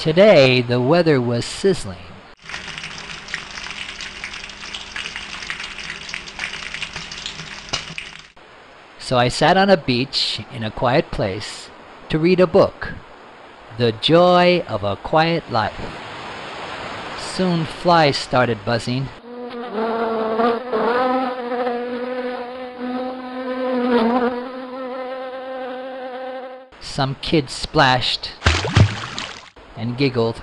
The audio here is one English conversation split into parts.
Today the weather was sizzling. So I sat on a beach in a quiet place to read a book, The Joy of a Quiet Life. Soon flies started buzzing. Some kids splashed and giggled.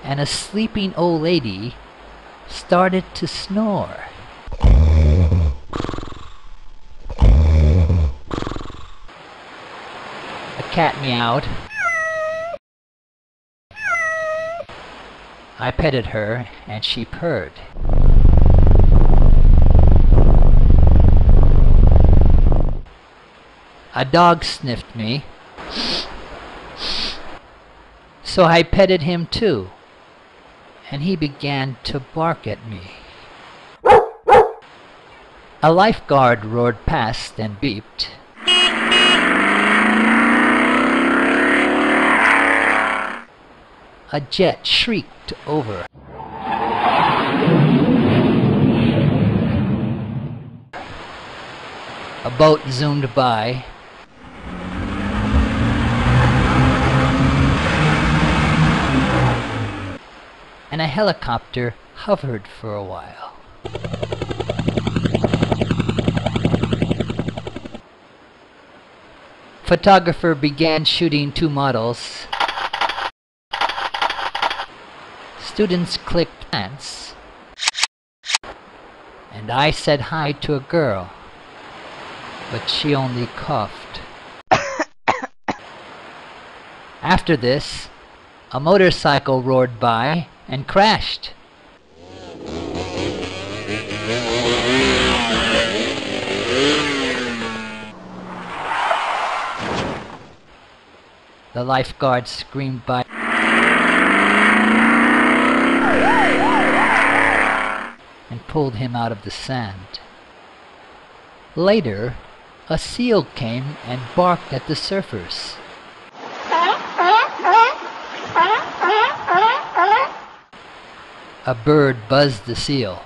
And a sleeping old lady started to snore. A cat meowed. I petted her and she purred. A dog sniffed me, so I petted him too, and he began to bark at me. A lifeguard roared past and beeped. A jet shrieked over. A boat zoomed by. And a helicopter hovered for a while. Photographer began shooting 2 models. Students clicked pants. And I said hi to a girl, but she only coughed. After this, a motorcycle roared by and crashed. The lifeguard screamed by and pulled him out of the sand. Later, a seal came and barked at the surfers. A bird buzzed the seal.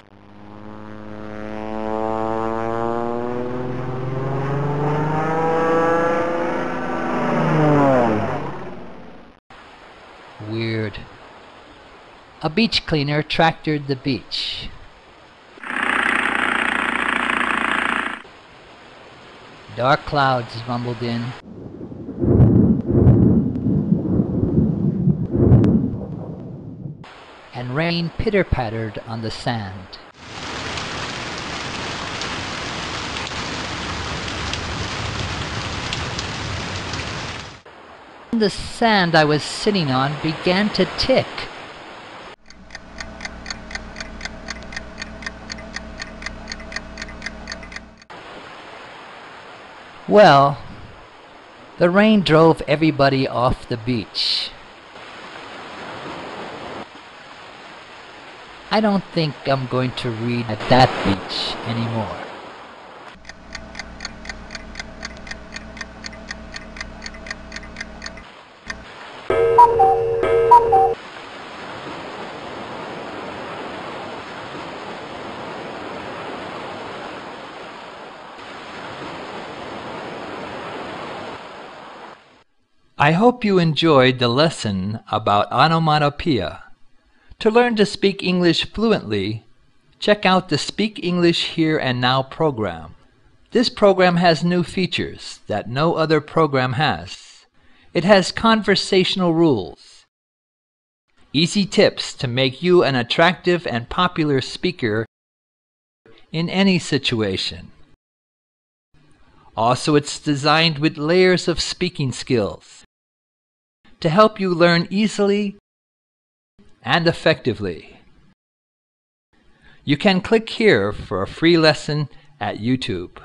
Weird. A beach cleaner tractored the beach. Dark clouds rumbled in. And rain pitter-pattered on the sand. The sand I was sitting on began to tick. Well, the rain drove everybody off the beach. I don't think I'm going to read at that beach anymore. I hope you enjoyed the lesson about onomatopoeia. To learn to speak English fluently, check out the Speak English Here and Now program. This program has new features that no other program has. It has conversational rules, easy tips to make you an attractive and popular speaker in any situation. Also, it's designed with layers of speaking skills to help you learn easily and effectively. You can click here for a free lesson at YouTube.